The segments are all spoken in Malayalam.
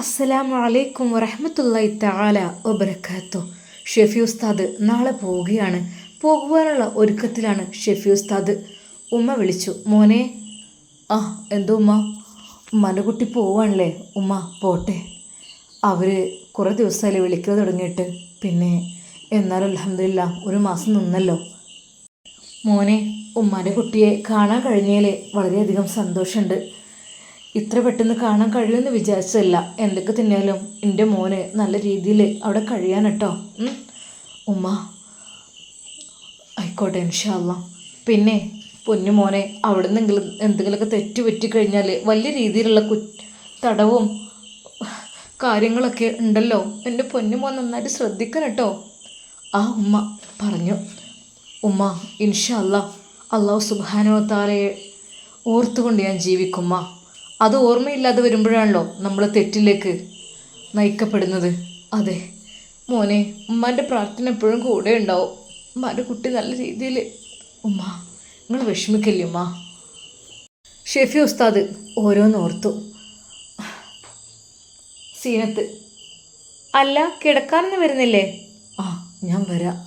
അസ്സലാമു അലൈക്കും വറഹ്മത്തുള്ളാഹി തആല വബറകാതുഹു. ഷെഫി ഉസ്താദ് നാളെ പോവുകയാണ്. പോകുവാനുള്ള ഒരുക്കത്തിലാണ് ഷെഫി ഉസ്താദ്. ഉമ്മ വിളിച്ചു. മോനെ. ആ എന്തോ ഉമ്മ? ഉമ്മാൻ്റെ കുട്ടി പോവാണല്ലേ? ഉമ്മ പോട്ടെ. അവർ കുറേ ദിവസമായില്ലേ വിളിക്കുക തുടങ്ങിയിട്ട്. പിന്നെ എന്നാലും അൽഹംദുലില്ലാ ഒരു മാസം നിന്നല്ലോ. മോനെ, ഉമ്മാൻ്റെ കുട്ടിയെ കാണാൻ കഴിഞ്ഞതിൽ വളരെയധികം സന്തോഷമുണ്ട്. ഇത്ര പെട്ടെന്ന് കാണാൻ കഴിയുമെന്ന് വിചാരിച്ചതല്ല. എന്തൊക്കെ തന്നെയാലും എൻ്റെ മോന് നല്ല രീതിയിൽ അവിടെ കഴിയാൻ കേട്ടോ. ഉമ്മ ആയിക്കോട്ടെ ഇൻഷാ അല്ലാ. പിന്നെ പൊന്നു മോനെ, അവിടെ നിന്നെങ്കിലും എന്തെങ്കിലുമൊക്കെ തെറ്റ് പറ്റിക്കഴിഞ്ഞാൽ വലിയ രീതിയിലുള്ള തടവും കാര്യങ്ങളൊക്കെ ഉണ്ടല്ലോ. എൻ്റെ പൊന്നു മോൻ നന്നായിട്ട് ശ്രദ്ധിക്കണം കേട്ടോ. ആ ഉമ്മ പറഞ്ഞു. ഉമ്മ ഇൻഷാ അല്ലാ അള്ളാഹു സുബ്ഹാനഹു വ തആലയെ ഓർത്തുകൊണ്ട് ഞാൻ ജീവിക്കുമ്മ. അത് ഓർമ്മയില്ലാതെ വരുമ്പോഴാണല്ലോ നമ്മൾ തെറ്റിലേക്ക് നയിക്കപ്പെടുന്നത്. അതെ മോനെ, ഉമ്മാൻ്റെ പ്രാർത്ഥന എപ്പോഴും കൂടെ ഉണ്ടാവും. ഉമ്മാൻ്റെ കുട്ടി നല്ല രീതിയിൽ. ഉമ്മ നിങ്ങൾ വിഷമിക്കില്ലേ ഉമ്മ? ഷെഫി ഉസ്താദ് ഓരോന്നോർത്തു. സീനത്ത്, അല്ല കിടക്കാനൊന്നും വരുന്നില്ലേ? ആ ഞാൻ വരാം.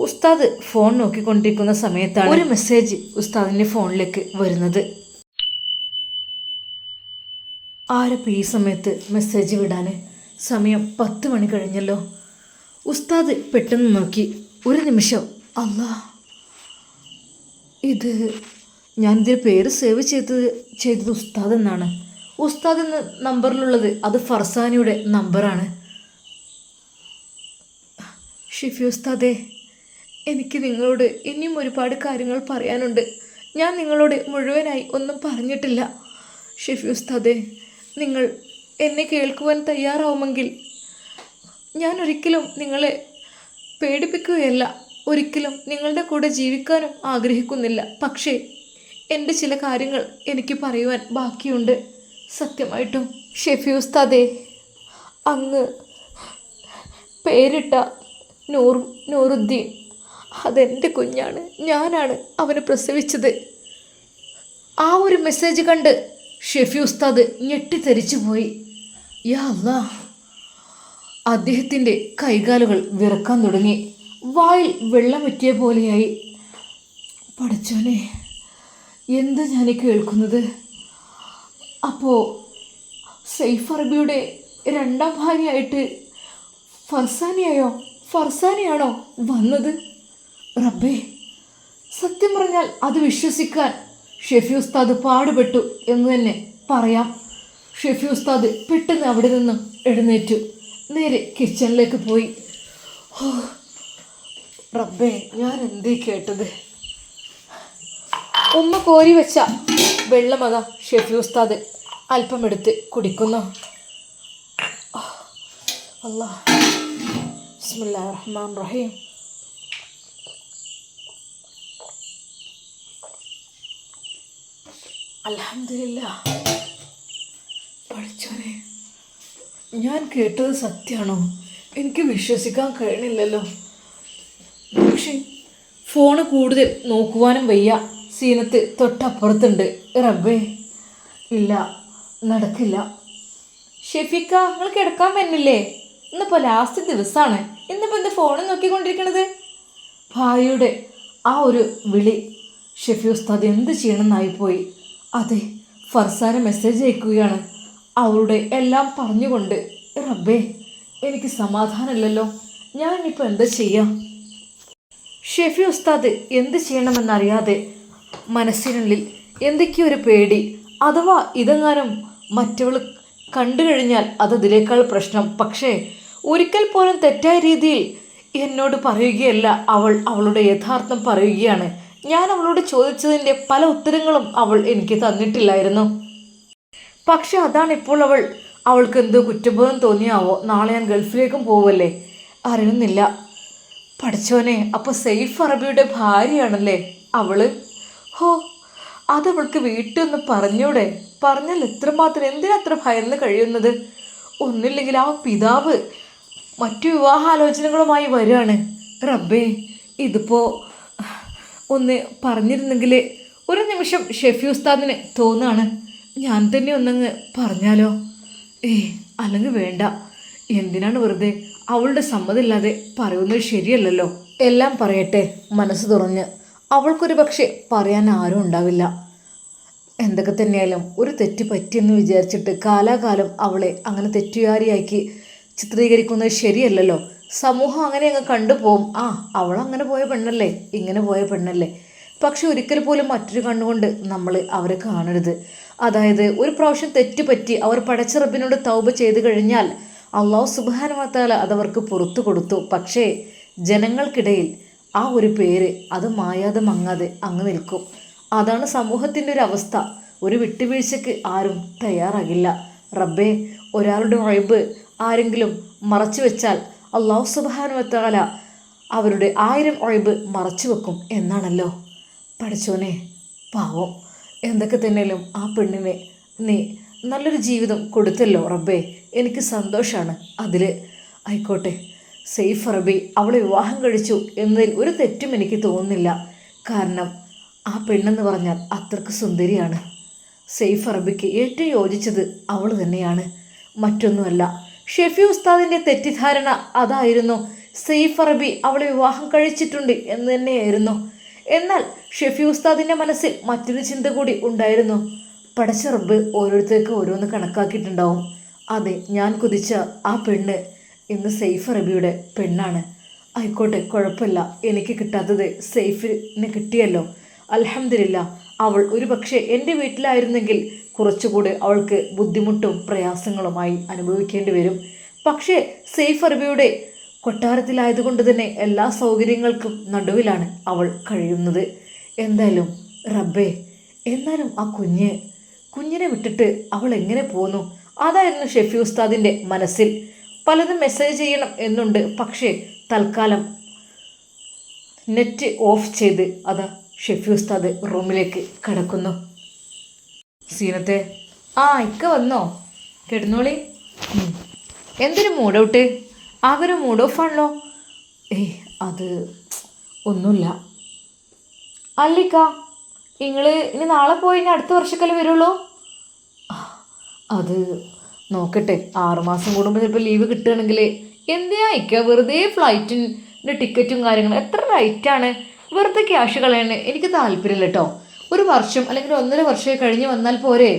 ഉസ്താദ് ഫോൺ നോക്കിക്കൊണ്ടിരിക്കുന്ന സമയത്താണ് ഒരു മെസ്സേജ് ഉസ്താദിൻ്റെ ഫോണിലേക്ക് വരുന്നത്. ആരപ്പോൾ ഈ സമയത്ത് മെസ്സേജ് വിടാൻ? സമയം 10 മണി കഴിഞ്ഞല്ലോ. ഉസ്താദ് പെട്ടെന്ന് നോക്കി. ഒരു നിമിഷം. അല്ലാ, ഇത് ഞാനിതിൽ പേര് സേവ് ചെയ്തത് ഉസ്താദ് എന്നാണ്. ഉസ്താദ് എന്ന നമ്പറിലുള്ളത് അത് ഫർസാനിയുടെ നമ്പറാണ്. ഷിഫി ഉസ്താദേ, എനിക്ക് നിങ്ങളോട് ഇനിയും ഒരുപാട് കാര്യങ്ങൾ പറയാനുണ്ട്. ഞാൻ നിങ്ങളോട് മുഴുവനായി ഒന്നും പറഞ്ഞിട്ടില്ല. ഷിഫി ഉസ്താദേ, നിങ്ങൾ എന്നെ കേൾക്കുവാൻ തയ്യാറാവുമെങ്കിൽ ഞാൻ ഒരിക്കലും നിങ്ങളെ പേടിപ്പിക്കുകയല്ല. ഒരിക്കലും നിങ്ങളുടെ കൂടെ ജീവിക്കാനും ആഗ്രഹിക്കുന്നില്ല. പക്ഷേ എൻ്റെ ചില കാര്യങ്ങൾ എനിക്ക് പറയുവാൻ ബാക്കിയുണ്ട്. സത്യമായിട്ടും ഷെഫി ഉസ്താദേ, അങ്ങ് പേരിട്ട നൂറുദ്ദീൻ അതെൻ്റെ കുഞ്ഞാണ്. ഞാനാണ് അവനെ പ്രസവിച്ചത്. ആ ഒരു മെസ്സേജ് കണ്ട് ഷെഫി ഉസ്താദ് ഞെട്ടിത്തെറിച്ചു പോയി. യാ അല്ലാ, അദ്ദേഹത്തിൻ്റെ കൈകാലുകൾ വിറക്കാൻ തുടങ്ങി. വായിൽ വെള്ളം വറ്റിയ പോലെയായി. പടച്ചോനെ, എന്ത് ഞാൻ കേൾക്കുന്നത്? അപ്പോൾ സൈഫ് അറബിയുടെ 2ാം ഭാര്യയായിട്ട് ഫർസാനിയാണോ വന്നത്? റബ്ബേ, സത്യം പറഞ്ഞാൽ അത് വിശ്വസിക്കാൻ ഷെഫി ഉസ്താദ് പാടുപെട്ടു എന്ന് തന്നെ പറയാം. ഷെഫി ഉസ്താദ് പെട്ടെന്ന് അവിടെ നിന്നും എഴുന്നേറ്റു. നേരെ കിച്ചണിലേക്ക് പോയി. ഓ റബ്ബേ, ഞാൻ എന്തേ കേട്ടത്? ഉമ്മ കോരി വെച്ച വെള്ളമതാ ഷെഫി ഉസ്താദ് അല്പം എടുത്ത് കുടിക്കുന്നു. അല്ലാ, ബിസ്മില്ലാഹിർ റഹ്മാനിർ റഹീം. അൽഹംദുലില്ലാ. പഠിച്ചോനെ, ഞാൻ കേട്ടത് സത്യമാണോ? എനിക്ക് വിശ്വസിക്കാൻ കഴിയണില്ലല്ലോ. പക്ഷേ ഫോണ് കൂടുതൽ നോക്കുവാനും വയ്യ. സീനത്ത് തൊട്ടപ്പുറത്തുണ്ട്. റബ്ബേ, ഇല്ല, നടക്കില്ല. ഷെഫിക്ക, നിങ്ങൾ കിടക്കാൻ പറ്റില്ലേ? ഇന്നിപ്പോൾ ലാസ്റ്റ് ദിവസമാണ്. ഇന്നിപ്പോൾ എന്താ ഫോണിൽ നോക്കിക്കൊണ്ടിരിക്കണത്? ഭായിയുടെ ആ ഒരു വിളി ഷെഫി ഉസ്താദ് എന്ത് ചെയ്യണമെന്നായിപ്പോയി. അതെ, ഫർസാന മെസ്സേജ് അയക്കുകയാണ് അവളുടെ എല്ലാം പറഞ്ഞുകൊണ്ട്. റബ്ബേ, എനിക്ക് സമാധാനമില്ലല്ലോ. ഞാനിപ്പോൾ എന്താ ചെയ്യാം? ഷെഫി ഉസ്താദ് എന്ത് ചെയ്യണമെന്നറിയാതെ മനസ്സിനുള്ളിൽ എന്തൊക്കെയൊരു പേടി. അഥവാ ഇതെങ്ങാനും മറ്റവൾ കണ്ടു കഴിഞ്ഞാൽ അതതിനേക്കാൾ പ്രശ്നം. പക്ഷേ ഒരിക്കൽ പോലും തെറ്റായ രീതിയിൽ എന്നോട് പറയുകയല്ല അവൾ, അവളുടെ യഥാർത്ഥം പറയുകയാണ്. ഞാൻ അവളോട് ചോദിച്ചതിൻ്റെ പല ഉത്തരങ്ങളും അവൾ എനിക്ക് തന്നിട്ടില്ലായിരുന്നു. പക്ഷെ അതാണിപ്പോൾ അവൾക്ക് എന്തോ കുറ്റബോധം തോന്നിയാവോ. നാളെ ഞാൻ ഗൾഫിലേക്കും പോവല്ലേ, അറിയുന്നില്ല. പഠിച്ചോനെ, അപ്പോൾ സൈഫ് അറബിയുടെ ഭാര്യയാണല്ലേ അവള്? ഹോ, അതവൾക്ക് വീട്ടിൽ ഒന്ന് പറഞ്ഞൂടെ? പറഞ്ഞാൽ എത്രമാത്രം, എന്തിനത്ര ഭയന്ന് കഴിയുന്നത്? ഒന്നുമില്ലെങ്കിൽ ആ പിതാവ് മറ്റു വിവാഹാലോചനകളുമായി വരികയാണ്. റബ്ബേ, ഇതിപ്പോൾ ഒന്ന് പറഞ്ഞിരുന്നെങ്കിൽ. ഒരു നിമിഷം ഷെഫി ഉസ്താദിന് തോന്നുകയാണ്, ഞാൻ തന്നെ ഒന്നങ്ങ് പറഞ്ഞാലോ അല്ലെങ്കിൽ വേണ്ട. എന്തിനാണ് വെറുതെ അവളുടെ സമ്മതമില്ലാതെ പറയുന്നത് ശരിയല്ലല്ലോ. എല്ലാം പറയട്ടെ മനസ്സ് തുറഞ്ഞ്. അവൾക്കൊരു പക്ഷേ പറയാൻ ആരും ഉണ്ടാവില്ല. എന്തൊക്കെ തന്നെയായാലും ഒരു തെറ്റ് പറ്റിയെന്ന് വിചാരിച്ചിട്ട് കാലാകാലം അവളെ അങ്ങനെ തെറ്റുകാരിയാക്കി ചിത്രീകരിക്കുന്നത് ശരിയല്ലല്ലോ. സമൂഹം അങ്ങനെ അങ്ങ് കണ്ടുപോകും. അവൾ അങ്ങനെ പോയ പെണ്ണല്ലേ, ഇങ്ങനെ പോയ പെണ്ണല്ലേ. പക്ഷെ ഒരിക്കൽ പോലും മറ്റൊരു കണ്ണുകൊണ്ട് നമ്മൾ അവരെ കാണരുത്. അതായത് ഒരു പ്രാവശ്യം തെറ്റുപറ്റി അവർ പടച്ച റബ്ബിനോട് തൗബ ചെയ്തു കഴിഞ്ഞാൽ അള്ളാഹു സുബ്ഹാനഹു വ തആല അതവർക്ക് പുറത്തു കൊടുത്തു. പക്ഷേ ജനങ്ങൾക്കിടയിൽ ആ ഒരു പേര് അത് മായാതെ മങ്ങാതെ അങ്ങ് നിൽക്കും. അതാണ് സമൂഹത്തിൻ്റെ ഒരു അവസ്ഥ. ഒരു വിട്ടുവീഴ്ചയ്ക്ക് ആരും തയ്യാറാകില്ല. റബ്ബേ, ഒരാളുടെ ഒഴിബ് ആരെങ്കിലും മറച്ചു വെച്ചാൽ അള്ളാഹു സുബ്ഹാനഹു വ തആല അവരുടെ 1000 ഒഴിബ് മറച്ചു വെക്കും എന്നാണല്ലോ. പഠിച്ചോനെ, പാവം. എന്തൊക്കെ തന്നെയാലും ആ പെണ്ണിനെ നീ നല്ലൊരു ജീവിതം കൊടുത്തല്ലോ റബ്ബേ. എനിക്ക് സന്തോഷമാണ് അതിൽ. ആയിക്കോട്ടെ, സെയ്ഫ് അറബി അവളെ വിവാഹം കഴിച്ചു എന്നതിൽ ഒരു തെറ്റും എനിക്ക് തോന്നുന്നില്ല. കാരണം ആ പെണ്ണെന്ന് പറഞ്ഞാൽ അത്രക്ക് സുന്ദരിയാണ്. സെയ്ഫ് അറബിക്ക് ഏറ്റവും യോജിച്ചത് അവൾ തന്നെയാണ്, മറ്റൊന്നുമല്ല. ഷെഫി ഉസ്താദിൻ്റെ തെറ്റിദ്ധാരണ അതായിരുന്നു. സെയ്ഫ് അറബി അവളെ വിവാഹം കഴിച്ചിട്ടുണ്ട് എന്ന് തന്നെയായിരുന്നു. എന്നാൽ ഷെഫി ഉസ്താദിൻ്റെ മനസ്സിൽ മറ്റൊരു ചിന്ത കൂടി ഉണ്ടായിരുന്നു. പടച്ച റബ്ബ് ഓരോരുത്തർക്ക് ഓരോന്ന് കണക്കാക്കിയിട്ടുണ്ടാവും. അതെ, ഞാൻ കുതിച്ച ആ പെണ്ണ് ഇന്ന് സെയ്ഫ് അറബിയുടെ പെണ്ണാണ്. ആയിക്കോട്ടെ, കുഴപ്പമില്ല. എനിക്ക് കിട്ടാത്തത് സെയ്ഫിന് കിട്ടിയല്ലോ, അൽഹംദുലില്ലാ. അവൾ ഒരു പക്ഷേ എൻ്റെ വീട്ടിലായിരുന്നെങ്കിൽ കുറച്ചുകൂടി അവൾക്ക് ബുദ്ധിമുട്ടും പ്രയാസങ്ങളുമായി അനുഭവിക്കേണ്ടി വരും. പക്ഷേ സെയ്ഫ് അറബിയുടെ കൊട്ടാരത്തിലായതുകൊണ്ട് തന്നെ എല്ലാ സൗകര്യങ്ങൾക്കും നടുവിലാണ് അവൾ കഴിയുന്നത്. എന്തായാലും റബ്ബേ, എന്നാലും ആ കുഞ്ഞിനെ വിട്ടിട്ട് അവൾ എങ്ങനെ പോന്നു? അതായിരുന്നു ഷെഫി ഉസ്താദിൻ്റെ മനസ്സിൽ. പലതും മെസ്സേജ് ചെയ്യണം എന്നുണ്ട്. പക്ഷേ തൽക്കാലം നെറ്റ് ഓഫ് ചെയ്ത് ഷെഫി ഉസ്താദ് റൂമിലേക്ക് കടക്കുന്നു. സീനത്തെ, ഇക്ക വന്നോ? കിടന്നോളി. എന്തൊരു മൂഡ് ഔട്ട്? ആകൊരു മൂഡ് ഓഫ് ആണല്ലോ. അത് ഒന്നുമില്ല. അല്ലിക്ക, നിങ്ങൾ ഇനി നാളെ പോയി ഇനി അടുത്ത വർഷക്കല്ലേ വരുള്ളൂ? അത് നോക്കട്ടെ, 6 മാസം കൂടുമ്പോൾ ചിലപ്പോൾ ലീവ് കിട്ടുകയാണെങ്കിൽ. എന്തിനാ ഇക്ക വെറുതെ ഫ്ലൈറ്റിൻ്റെ ടിക്കറ്റും കാര്യങ്ങളും എത്ര റേറ്റാണ്? വെറുതെ ക്യാഷ് കളയണേ എനിക്ക് താല്പര്യമില്ല കേട്ടോ. ഒരു വർഷം അല്ലെങ്കിൽ 1.5 വർഷമേ കഴിഞ്ഞ് വന്നാൽ പോരെ?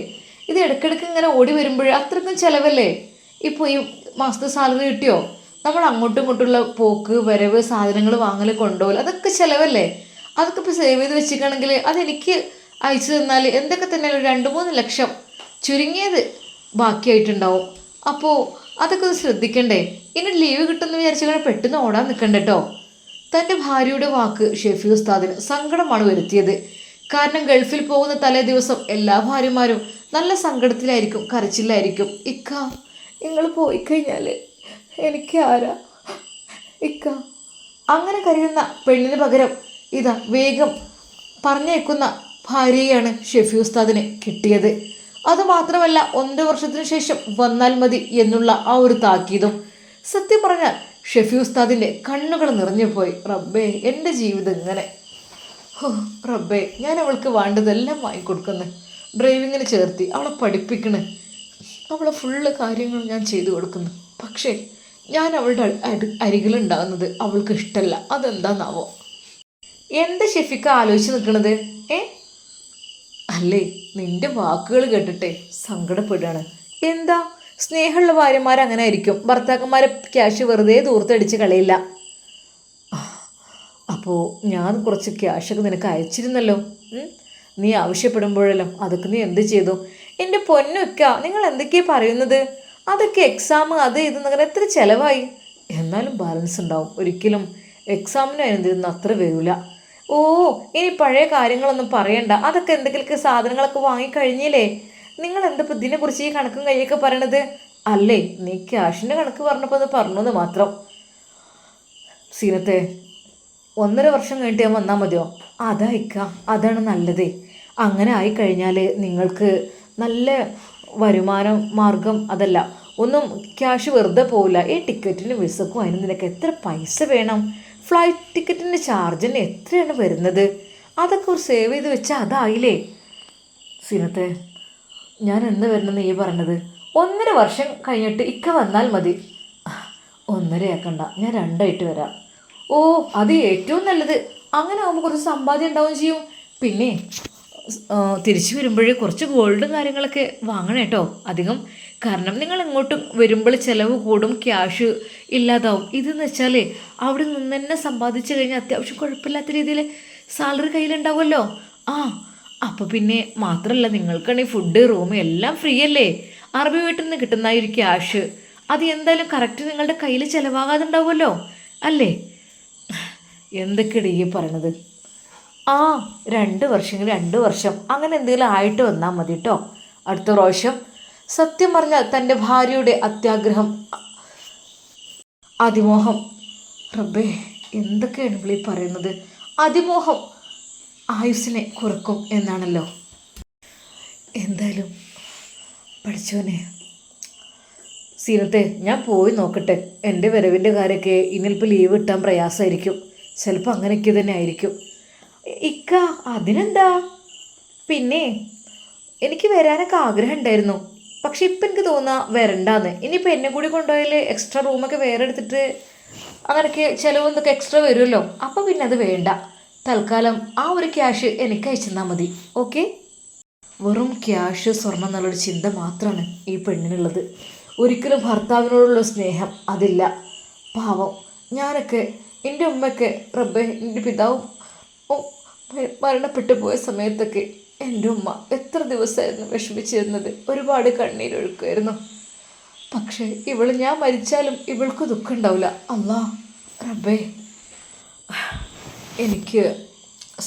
ഇത് ഇടയ്ക്കിടയ്ക്ക് ഇങ്ങനെ ഓടി വരുമ്പോഴേ അത്രയ്ക്കും ചിലവല്ലേ. ഇപ്പോൾ ഈ മാസത്തെ സാലറി കിട്ടിയോ? നമ്മൾ അങ്ങോട്ടും ഇങ്ങോട്ടുള്ള പോക്ക് വരവ്, സാധനങ്ങൾ വാങ്ങൽ, കൊണ്ടുപോകൽ, അതൊക്കെ ചിലവല്ലേ. അതൊക്കെ ഇപ്പോൾ സേവ് ചെയ്ത് വെച്ചിരിക്കണമെങ്കിൽ അതെനിക്ക് അയച്ചു തന്നാൽ എന്തൊക്കെ തന്നെ 2-3 ലക്ഷം ചുരുങ്ങിയത് ബാക്കിയായിട്ടുണ്ടാവും. അപ്പോൾ അതൊക്കെ ഒന്ന് ശ്രദ്ധിക്കണ്ടേ. ഇനി ലീവ് കിട്ടുമെന്ന് വിചാരിച്ചാൽ പെട്ടെന്ന് ഓടാൻ നിൽക്കണ്ട കേട്ടോ. തൻ്റെ ഭാര്യയുടെ വാക്ക് ഷെഫി ഉസ്താദിന് സങ്കടമാണ് വരുത്തിയത്. കാരണം ഗൾഫിൽ പോകുന്ന തലേ ദിവസം എല്ലാ ഭാര്യമാരും നല്ല സങ്കടത്തിലായിരിക്കും, കരച്ചിലായിരിക്കും. ഇക്ക, നിങ്ങൾ പോയി കഴിഞ്ഞാൽ എനിക്ക് ആരാ ഇക്ക? അങ്ങനെ കരയുന്ന പെണ്ണിന് പകരം വേഗം പറഞ്ഞേക്കുന്ന ഭാര്യയാണ് ഷെഫി ഉസ്താദിന് കിട്ടിയത്. അതുമാത്രമല്ല 1 വർഷത്തിനു ശേഷം വന്നാൽ മതി എന്നുള്ള ആ ഒരു താക്കീതും. സത്യം പറഞ്ഞാൽ ഷെഫി ഉസ്താദിൻ്റെ കണ്ണുകൾ നിറഞ്ഞു പോയി. റബ്ബേ, എൻ്റെ ജീവിതം ഇങ്ങനെ. റബ്ബേ, ഞാൻ അവൾക്ക് വേണ്ടതെല്ലാം വാങ്ങിക്കൊടുക്കുന്നു. ഡ്രൈവിങ്ങിന് ചേർത്തി, അവളെ പഠിപ്പിക്കണ്, അവളെ ഫുള്ള് കാര്യങ്ങൾ ഞാൻ ചെയ്തു കൊടുക്കുന്നു. പക്ഷേ ഞാൻ അവളുടെ അരികിലുണ്ടാകുന്നത് അവൾക്ക് ഇഷ്ടമല്ല. അതെന്താന്നാവോ? എന്താ ഷെഫിക്ക ആലോചിച്ച് നിൽക്കണത്? അല്ലേ, നിന്റെ വാക്കുകൾ കേട്ടിട്ടേ സങ്കടപ്പെടുകയാണ്. എന്താ, സ്നേഹമുള്ള ഭാര്യമാർ അങ്ങനെ ആയിരിക്കും. ഭർത്താക്കന്മാരെ ക്യാഷ് വെറുതെ ദൂർത്തടിച്ച് കളയില്ല. അപ്പോൾ ഞാൻ കുറച്ച് ക്യാഷൊക്കെ നിനക്ക് അയച്ചിരുന്നല്ലോ. നീ ആവശ്യപ്പെടുമ്പോഴല്ലോ അതൊക്കെ നീ എന്ത് ചെയ്തു? എൻ്റെ പൊന്നൊക്ക, നിങ്ങൾ എന്തൊക്കെയാണ് പറയുന്നത്? അതൊക്കെ എക്സാം അത് ഇതെന്നങ്ങനെ എത്ര ചിലവായി. എന്നാലും ബാലൻസ് ഉണ്ടാവും. ഒരിക്കലും എക്സാമിന് എന്തിരുന്ന് അത്ര വരില്ല. ഇനി പഴയ കാര്യങ്ങളൊന്നും പറയണ്ട. അതൊക്കെ എന്തെങ്കിലുമൊക്കെ സാധനങ്ങളൊക്കെ വാങ്ങിക്കഴിഞ്ഞില്ലേ? നിങ്ങൾ എന്താ ഇതിനെക്കുറിച്ച് ഈ കണക്കും കൈയൊക്കെ പറയണത്? അല്ലേ, നീ ക്യാഷിൻ്റെ കണക്ക് പറഞ്ഞപ്പോൾ അത് പറഞ്ഞത് മാത്രം. സീനത്തെ, 1.5 വർഷം കഴിഞ്ഞിട്ട് ഞാൻ വന്നാൽ മതിയോ? അതാണ് നല്ലത്. അങ്ങനെ ആയിക്കഴിഞ്ഞാൽ നിങ്ങൾക്ക് നല്ല വരുമാനം മാർഗം. അതല്ല, ഒന്നും ക്യാഷ് വെറുതെ പോവില്ല. ഈ ടിക്കറ്റിന് വിസക്കും അതിന് നിനക്ക് എത്ര പൈസ വേണം? ഫ്ലൈറ്റ് ടിക്കറ്റിൻ്റെ ചാർജിന് എത്രയാണ് വരുന്നത്? അതൊക്കെ ഒരു സേവ് ചെയ്ത് വെച്ചാൽ അതായില്ലേ. സീനത്തെ, ഞാൻ എന്ന് വരണമെന്ന് നീ പറഞ്ഞത്? 1.5 വർഷം കഴിഞ്ഞിട്ട് ഇക്ക വന്നാൽ മതി. 1.5 ആക്കണ്ട, ഞാൻ 2 വരാം. ഓ, അത് ഏറ്റവും നല്ലത്. അങ്ങനെ ആകുമ്പോൾ കുറച്ച് സമ്പാദ്യം ഉണ്ടാവുകയും ചെയ്യും. പിന്നെ തിരിച്ചു വരുമ്പോഴേ കുറച്ച് ഗോൾഡും കാര്യങ്ങളൊക്കെ വാങ്ങണം കേട്ടോ അധികം. കാരണം നിങ്ങൾ ഇങ്ങോട്ടും വരുമ്പോൾ ചിലവ് കൂടും, ക്യാഷ് ഇല്ലാതാവും. ഇതെന്ന് വെച്ചാൽ അവിടെ നിന്ന് തന്നെ സമ്പാദിച്ചു കഴിഞ്ഞാൽ അത്യാവശ്യം കുഴപ്പമില്ലാത്ത രീതിയിൽ സാലറി കയ്യിലുണ്ടാവുമല്ലോ. ആ, അപ്പോൾ പിന്നെ മാത്രമല്ല, നിങ്ങൾക്കാണെങ്കിൽ ഫുഡ്, റൂം എല്ലാം ഫ്രീ അല്ലേ. അറബി വീട്ടിൽ നിന്ന് കിട്ടുന്ന ഒരു ക്യാഷ് അത് എന്തായാലും കറക്റ്റ് നിങ്ങളുടെ കയ്യിൽ ചിലവാകാതെ ഉണ്ടാവുമല്ലോ അല്ലേ? എന്തൊക്കെയാണ് ഈ പറയണത്? ആ, 2 വർഷം അങ്ങനെ എന്തെങ്കിലും ആയിട്ട് വന്നാൽ മതി കേട്ടോ അടുത്ത പ്രാവശ്യം. സത്യം പറഞ്ഞാൽ തൻ്റെ ഭാര്യയുടെ അത്യാഗ്രഹം, അതിമോഹം, റബ്ബേ എന്തൊക്കെയാണ് ഇവിടെ പറയുന്നത്? അതിമോഹം ആയുസ്സിനെ കുറക്കും എന്നാണല്ലോ. എന്തായാലും പഠിച്ചോനെ. സീനത്തെ, ഞാൻ പോയി നോക്കട്ടെ. എൻ്റെ വരവിൻ്റെ കാര്യമൊക്കെ ഇനിയിപ്പോൾ ലീവ് കിട്ടാൻ പ്രയാസമായിരിക്കും. ചിലപ്പോൾ അങ്ങനെയൊക്കെ തന്നെ ആയിരിക്കും. ഇക്ക അതിനെന്താ? പിന്നെ എനിക്ക് വരാനൊക്കെ ആഗ്രഹം ഉണ്ടായിരുന്നു. പക്ഷെ ഇപ്പം എനിക്ക് തോന്നുക വരണ്ടാന്ന്. ഇനിയിപ്പോൾ എന്നെ കൂടി കൊണ്ടുപോയാൽ എക്സ്ട്രാ റൂമൊക്കെ വേറെ എടുത്തിട്ട് അങ്ങനെയൊക്കെ ചിലവ് എന്തൊക്കെ എക്സ്ട്രാ വരുമല്ലോ. അപ്പം പിന്നെ അത് വേണ്ട. തൽക്കാലം ആ ഒരു ക്യാഷ് എനിക്ക് അയച്ചു തന്നാൽ മതി. ഓക്കെ? വെറും ക്യാഷ്, സ്വർണം എന്നുള്ളൊരു ചിന്ത മാത്രമാണ് ഈ പെണ്ണിനുള്ളത്. ഒരിക്കലും ഭർത്താവിനോടുള്ള സ്നേഹം അതില്ല. പാവം, ഞാനൊക്കെ, എൻ്റെ ഉമ്മയൊക്കെ, റബ്ബേ, എൻ്റെ പിതാവും മരണപ്പെട്ടു പോയ സമയത്തൊക്കെ എൻ്റെ ഉമ്മ എത്ര ദിവസമായിരുന്നു വിഷമിച്ചിരുന്നത്. ഒരുപാട് കണ്ണീരൊഴുക്കുമായിരുന്നു. പക്ഷേ ഞാൻ മരിച്ചാലും ഇവൾക്ക് ദുഃഖം ഉണ്ടാവില്ല. അല്ലാ റബ്ബേ, എനിക്ക്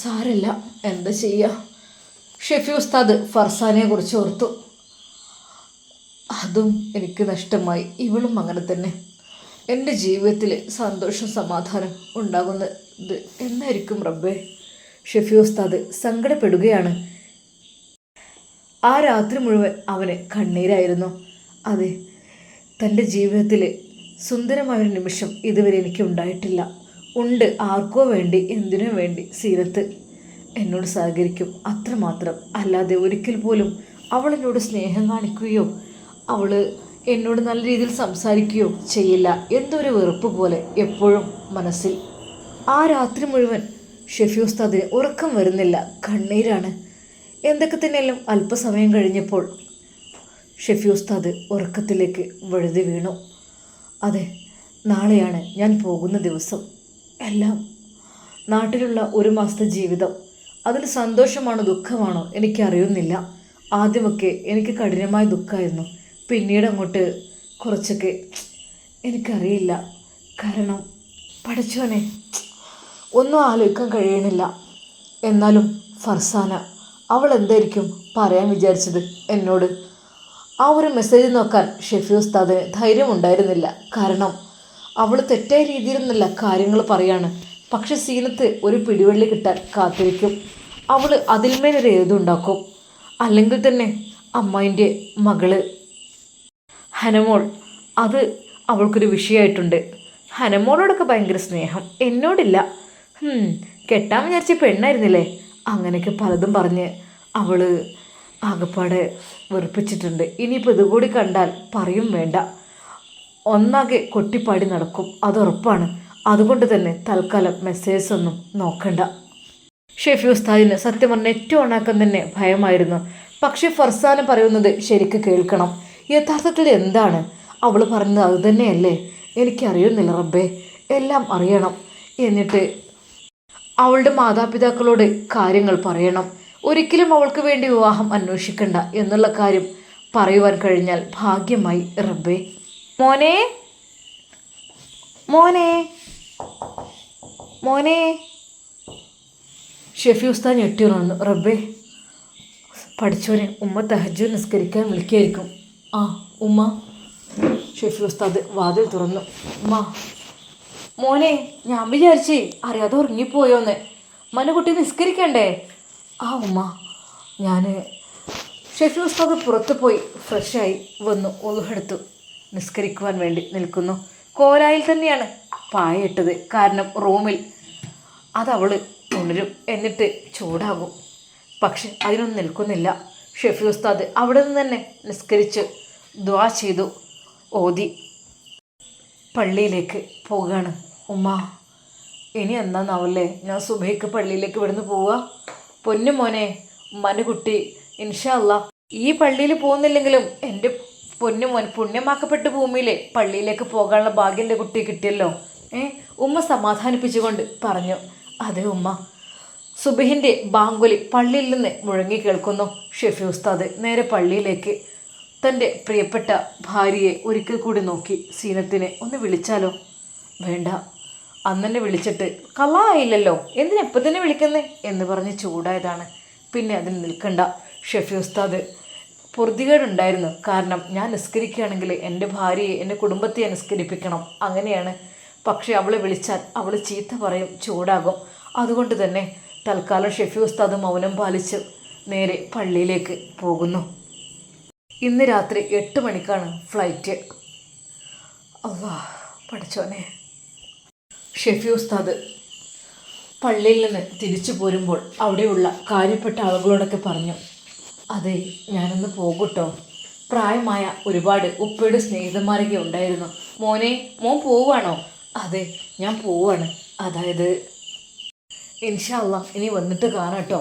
സാരമില്ല, എന്താ ചെയ്യുക. ഷെഫി ഉസ്താദ് ഫർസാനെ കുറിച്ച് ഓർത്തു. അതും എനിക്ക് നഷ്ടമായി. ഇവളും അങ്ങനെ തന്നെ. എൻ്റെ ജീവിതത്തിൽ സന്തോഷം, സമാധാനം ഉണ്ടാകുന്നത് എന്നായിരിക്കും റബ്ബേ? ഷെഫി ഉസ്താദ് സങ്കടപ്പെടുകയാണ്. ആ രാത്രി മുഴുവൻ അവന് കണ്ണീരായിരുന്നു. അതെ, തൻ്റെ ജീവിതത്തിൽ സുന്ദരമായൊരു നിമിഷം ഇതുവരെ എനിക്ക് ഉണ്ടായിട്ടില്ല. ഉണ്ട്, ആർക്കോ വേണ്ടി, എന്തിനോ വേണ്ടി സീനത്ത് എന്നോട് സഹകരിക്കും, അത്രമാത്രം. അല്ലാതെ ഒരിക്കൽ പോലും അവൾ എന്നോട് സ്നേഹം കാണിക്കുകയോ അവൾ എന്നോട് നല്ല രീതിയിൽ സംസാരിക്കുകയോ ചെയ്യില്ല. എന്തൊരു വെറുപ്പ് പോലെ എപ്പോഴും മനസ്സിൽ. ആ രാത്രി മുഴുവൻ ഷെഫി ഉസ്താദിന് ഉറക്കം വരുന്നില്ല, കണ്ണീരാണ്. എന്തൊക്കെ തന്നെയാലും അല്പസമയം കഴിഞ്ഞപ്പോൾ ഷെഫി ഉസ്താദ് ഉറക്കത്തിലേക്ക് വഴുതി വീണു. അതെ, നാളെയാണ് ഞാൻ പോകുന്ന ദിവസം. എല്ലാം നാട്ടിലുള്ള 1 മാസത്തെ ജീവിതം, അതിൽ സന്തോഷമാണോ ദുഃഖമാണോ എനിക്കറിയുന്നില്ല. ആദ്യമൊക്കെ എനിക്ക് കഠിനമായ ദുഃഖമായിരുന്നു. പിന്നീട് അങ്ങോട്ട് കുറച്ചൊക്കെ എനിക്കറിയില്ല. കാരണം പഠിച്ചോനെ, ഒന്നും ആലോചിക്കാൻ കഴിയണില്ല. എന്നാലും ഫർസാന, അവൾ എന്തായിരിക്കും പറയാൻ വിചാരിച്ചത് എന്നോട്? ആ ഒരു മെസ്സേജ് നോക്കാൻ ഷെഫി ഉസ്താദിന് ധൈര്യമുണ്ടായിരുന്നില്ല. കാരണം അവൾ തെറ്റായ രീതിയിലൊന്നുമല്ല കാര്യങ്ങൾ പറയാണ്. പക്ഷെ സീനത്ത് ഒരു പിടിവള്ളി കിട്ടാൻ കാത്തിരിക്കും. അവൾ അതിന്മേലൊരു എഴുതുണ്ടാക്കും. അല്ലെങ്കിൽ തന്നെ അമ്മായിൻ്റെ മകള് ഹനമോൾ, അത് അവൾക്കൊരു വിഷയമായിട്ടുണ്ട്. ഹനമോളോടൊക്കെ ഭയങ്കര സ്നേഹം, എന്നോടില്ല. കെട്ടാൻ വിചാരിച്ച പെണ്ണായിരുന്നില്ലേ? അങ്ങനെയൊക്കെ പലതും പറഞ്ഞ് അവൾ ആകെപ്പാടെ വെറുപ്പിച്ചിട്ടുണ്ട്. ഇനിയിപ്പോൾ ഇതുകൂടി കണ്ടാൽ പറയും വേണ്ട, ഒന്നാകെ കൊട്ടിപ്പാടി നടക്കും, അതുറപ്പാണ്. അതുകൊണ്ട് തന്നെ തൽക്കാലം മെസ്സേജസ് ഒന്നും നോക്കണ്ട. ഷെഫി ഉസ്താദിന് സത്യം പറഞ്ഞ നെറ്റ് ഓണാക്കാൻ തന്നെ ഭയമായിരുന്നു. പക്ഷേ ഫർസാന പറയുന്നത് ശരിക്ക് കേൾക്കണം. യഥാർത്ഥത്തിൽ എന്താണ് അവൾ പറയുന്നത്? അത് തന്നെയല്ലേ? എനിക്കറിയുന്നില്ല റബ്ബേ, എല്ലാം അറിയണം. എന്നിട്ട് അവളുടെ മാതാപിതാക്കളോട് കാര്യങ്ങൾ പറയണം. ഒരിക്കലും അവൾക്ക് വേണ്ടി വിവാഹം അന്വേഷിക്കണ്ട എന്നുള്ള കാര്യം പറയുവാൻ കഴിഞ്ഞാൽ ഭാഗ്യമായി റബ്ബേ. മോനെ, മോനെ, മോനെ. ഷെഫി ഉസ്താദ് ഞെട്ടി ഉണർന്നു. റബ്ബേ, പഠിച്ചോനെ, ഉമ്മ തഹജ്ജുദ് നിസ്കരിക്കാൻ വിളിക്കായിരിക്കും. ആ ഉമ്മ. ഷെഫി ഉസ്താദ് വാതിൽ തുറന്നു. ഉമ്മ. മോനെ, ഞാൻ വിചാരിച്ചേ അറിയാതെ ഉറങ്ങിപ്പോയോന്ന്. മനുകുട്ടി നിസ്കരിക്കണ്ടേ? ആ ഉമ്മ, ഞാൻ. ഷെഫി ഉസ്താദ് പുറത്ത് പോയി ഫ്രഷായി വന്നു, ഒളുഹെടുത്തു നിസ്കരിക്കുവാൻ വേണ്ടി നിൽക്കുന്നു. കോലായിൽ തന്നെയാണ് പായിട്ടത്. കാരണം റൂമിൽ അതവൾ ഉണരും, എന്നിട്ട് ചൂടാകും. പക്ഷെ അതിനൊന്നും നിൽക്കുന്നില്ല. ഷെഫി ഉസ്താദ് അവിടെ നിന്ന് തന്നെ നിസ്കരിച്ച് ദുആ ചെയ്തു ഓതി പള്ളിയിലേക്ക് പോവുകയാണ്. ഉമ്മ ഇനി എന്നാന്നാവല്ലേ ഞാൻ സുബഹിക്ക് പള്ളിയിലേക്ക് ഇവിടുന്ന് പോവുക? പൊന്നു മോനെ, ഉമ്മാൻ്റെ കുട്ടി ഇൻഷാ അല്ലാ ഈ പള്ളിയിൽ പോകുന്നില്ലെങ്കിലും എൻ്റെ പൊന്നു മോൻ പുണ്യമാക്കപ്പെട്ട ഭൂമിയിലെ പള്ളിയിലേക്ക് പോകാനുള്ള ഭാഗ്യം എൻ്റെ കുട്ടി കിട്ടിയല്ലോ. ഉമ്മ സമാധാനിപ്പിച്ചുകൊണ്ട് പറഞ്ഞു. അതെ ഉമ്മ. സുബഹിൻ്റെ ബാങ്കുലി പള്ളിയിൽ നിന്ന് മുഴങ്ങി കേൾക്കുന്നു. ഷെഫി ഉസ്താദ് നേരെ പള്ളിയിലേക്ക് തൻ്റെ പ്രിയപ്പെട്ട ഭാര്യയെ ഒരിക്കൽ കൂടി നോക്കി. സീനത്തിനെ ഒന്ന് വിളിച്ചാലോ? വേണ്ട, അന്നെന്നെ വിളിച്ചിട്ട് കള്ളായില്ലല്ലോ, എന്തിനെപ്പോൾ തന്നെ വിളിക്കുന്നേ എന്ന് പറഞ്ഞ് ചൂടായതാണ്. പിന്നെ അതിന് നിൽക്കണ്ട. ഷെഫി ഉസ്താദ് പൊറുതികേടുണ്ടായിരുന്നു. കാരണം ഞാൻ നിസ്കരിക്കുകയാണെങ്കിൽ എൻ്റെ ഭാര്യയെ എൻ്റെ കുടുംബത്തെ നിസ്കരിപ്പിക്കണം, അങ്ങനെയാണ്. പക്ഷേ അവളെ വിളിച്ചാൽ അവൾ ചീത്ത പറയും, ചൂടാകും. അതുകൊണ്ട് തന്നെ തൽക്കാലം ഷെഫി ഉസ്താദ് മൗനം പാലിച്ച് നേരെ പള്ളിയിലേക്ക് പോകുന്നു. ഇന്ന് രാത്രി 8 മണിക്കാണ് ഫ്ലൈറ്റ്. അല്ലാ പഠിച്ചോനെ. ഷെഫി ഉസ്താദ് പള്ളിയിൽ നിന്ന് തിരിച്ചു പോരുമ്പോൾ അവിടെയുള്ള കാര്യപ്പെട്ട ആളുകളോടൊക്കെ പറഞ്ഞു, അതെ ഞാനൊന്ന് പോകട്ടോ. പ്രായമായ ഒരുപാട് ഉപ്പയുടെ സ്നേഹിതന്മാരൊക്കെ ഉണ്ടായിരുന്നു. മോനെ, മോൻ പോവുകയാണോ? അതെ ഞാൻ പോവുകയാണ്. അതായത് ഇൻഷാ അല്ലാ ഇനി വന്നിട്ട് കാണാട്ടോ.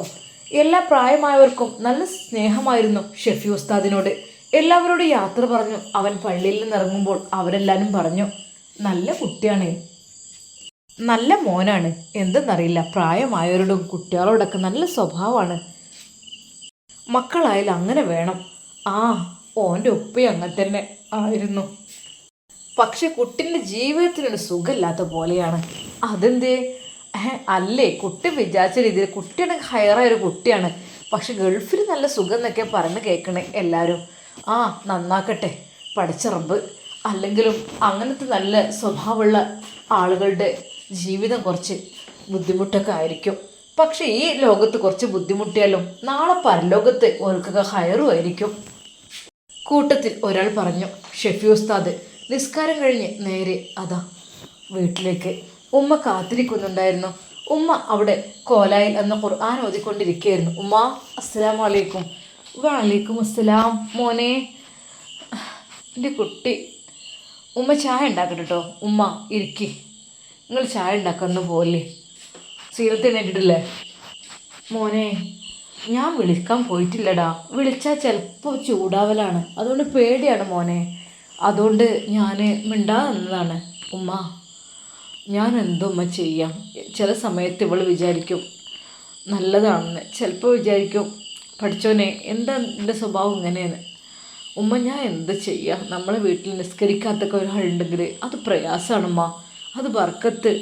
എല്ലാ പ്രായമായവർക്കും നല്ല സ്നേഹമായിരുന്നു ഷെഫി ഉസ്താദിനോട്. എല്ലാവരോടും യാത്ര പറഞ്ഞു. അവൻ പള്ളിയിൽ നിന്ന് ഇറങ്ങുമ്പോൾ അവരെല്ലാവരും പറഞ്ഞു, നല്ല കുട്ടിയാണ്, നല്ല മോനാണ്. എന്തെന്നറിയില്ല, പ്രായമായവരോടും കുട്ടികളോടൊക്കെ നല്ല സ്വഭാവമാണ്. മക്കളായാലും അങ്ങനെ വേണം. ഓൻ്റെ ഉപ്പയും അങ്ങനെ തന്നെ ആയിരുന്നു. പക്ഷെ കുട്ടിൻ്റെ ജീവിതത്തിനൊരു സുഖമില്ലാത്ത പോലെയാണ്. അതെന്തേ? അല്ലേ, കുട്ടി വിചാരിച്ച രീതിയിൽ കുട്ടിയുടെ ഹയറായൊരു കുട്ടിയാണ്. പക്ഷെ ഗൾഫിൽ നല്ല സുഖം എന്നൊക്കെ പറഞ്ഞ് കേൾക്കണേ എല്ലാവരും. നന്നാക്കട്ടെ പഠിച്ച റബ്ബ്. അല്ലെങ്കിലും അങ്ങനത്തെ നല്ല സ്വഭാവമുള്ള ആളുകളുടെ ജീവിതം കുറച്ച് ബുദ്ധിമുട്ടൊക്കെ ആയിരിക്കും. പക്ഷെ ഈ ലോകത്ത് കുറച്ച് ബുദ്ധിമുട്ടിയാലും നാളെ പരലോകത്ത് ഓർക്കുക ഹയറുമായിരിക്കും. കൂട്ടത്തിൽ ഒരാൾ പറഞ്ഞു. ഷെഫി ഉസ്താദ് നിസ്കാരം കഴിഞ്ഞ് നേരെ അതാ വീട്ടിലേക്ക്. ഉമ്മ കാത്തിരിക്കുന്നുണ്ടായിരുന്നു. ഉമ്മ അവിടെ കോലായിൽ എന്ന ഖുർആൻ ഓതിക്കൊണ്ടിരിക്കുകയായിരുന്നു. ഉമ്മ അസ്സലാമു അലൈക്കും. വലൈക്കും അസ്സലാം. മോനെ, എൻ്റെ കുട്ടി. ഉമ്മ ചായ ഉണ്ടാക്കട്ടെ കേട്ടോ. ഉമ്മ ഇരിക്കി, നിങ്ങൾ ചായ ഉണ്ടാക്കാനൊന്നും പോലെ. സീനത്തിന് വേണ്ടിയിട്ടില്ലേ? മോനെ, ഞാൻ വിളിക്കാൻ പോയിട്ടില്ലടാ. വിളിച്ചാൽ ചിലപ്പോൾ ചൂടാവലാണ്, അതുകൊണ്ട് പേടിയാണ് മോനെ. അതുകൊണ്ട് ഞാൻ മിണ്ടാതെ നിന്നതാണ്. ഉമ്മ ഞാൻ എന്തോമ്മ ചെയ്യാം. ചില സമയത്ത് ഇവൾ വിചാരിക്കും നല്ലതാണെന്ന്, ചിലപ്പോൾ വിചാരിക്കും പഠിച്ചോനെ എന്താ എൻ്റെ സ്വഭാവം ഇങ്ങനെയെന്ന്. ഉമ്മ ഞാൻ എന്ത് ചെയ്യാം? നമ്മളെ വീട്ടിൽ നിസ്കരിക്കാത്തൊക്കെ ഒരാളുണ്ടെങ്കിൽ അത് പ്രയാസമാണമ്മ, അത് ബർക്കത്ത്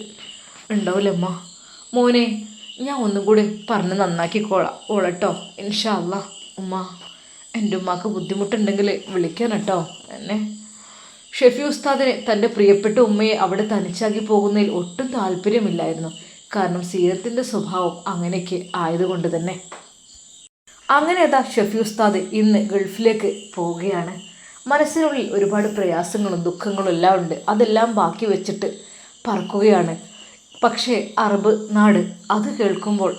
ഉണ്ടാവില്ലമ്മ. മോനെ, ഞാൻ ഒന്നും കൂടി പറഞ്ഞ് നന്നാക്കിക്കോളാം ഓളട്ടോ ഇൻഷാ അല്ലാ. ഉമ്മ എൻ്റെ ഉമ്മാക്ക് ബുദ്ധിമുട്ടുണ്ടെങ്കിൽ വിളിക്കാൻ കേട്ടോ എന്നെ. ഷെഫി ഉസ്താദിന് തൻ്റെ പ്രിയപ്പെട്ട ഉമ്മയെ അവിടെ തനിച്ചാക്കി പോകുന്നതിൽ ഒട്ടും താല്പര്യമില്ലായിരുന്നു. കാരണം സീരത്തിൻ്റെ സ്വഭാവം അങ്ങനെയൊക്കെ ആയതുകൊണ്ട് തന്നെ. അങ്ങനെ അതാ ഷെഫി ഉസ്താദ് ഇന്ന് ഗൾഫിലേക്ക് പോവുകയാണ്. മനസ്സിനുള്ളിൽ ഒരുപാട് പ്രയാസങ്ങളും ദുഃഖങ്ങളും എല്ലാം ഉണ്ട്. അതെല്ലാം ബാക്കി വെച്ചിട്ട് പറക്കുകയാണ്. പക്ഷേ അറബ് നാട് അത് കേൾക്കുമ്പോൾ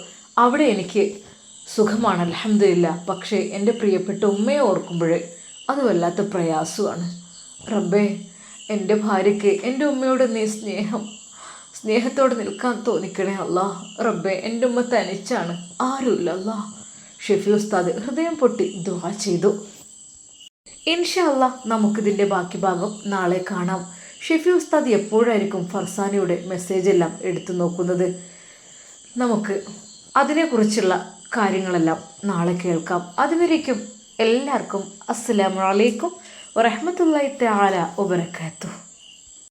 അവിടെ എനിക്ക് സുഖമാണ് അൽഹംദുലില്ലാ. പക്ഷേ എൻ്റെ പ്രിയപ്പെട്ട ഉമ്മയെ ഓർക്കുമ്പോൾ അത് വല്ലാത്ത പ്രയാസമാണ്. റബ്ബേ, എൻ്റെ ഭാര്യയ്ക്ക് എൻ്റെ ഉമ്മയോട് നീ സ്നേഹത്തോടെ നിൽക്കാൻ തോന്നിക്കണേ അല്ലാ. റബ്ബേ, എൻ്റെ ഉമ്മ തനിച്ചാണ്, ആരുമില്ല അല്ലാ. ഷെഫി ഉസ്താദ് ഹൃദയം പൊട്ടി ദുആ ചെയ്തു. ഇൻഷാ അല്ലാ നമുക്കിതിൻ്റെ ബാക്കി ഭാഗം നാളെ കാണാം. ഷെഫി ഉസ്താദ് എപ്പോഴായിരിക്കും ഫർസാനയുടെ മെസ്സേജ് എല്ലാം എടുത്തു നോക്കുന്നത്? നമുക്ക് അതിനെക്കുറിച്ചുള്ള കാര്യങ്ങളെല്ലാം നാളെ കേൾക്കാം. അതുവരേക്കും എല്ലാവർക്കും അസ്സലാമു അലൈക്കും വറഹ്മത്തുള്ളാഹി തആല വബറകാതുഹു.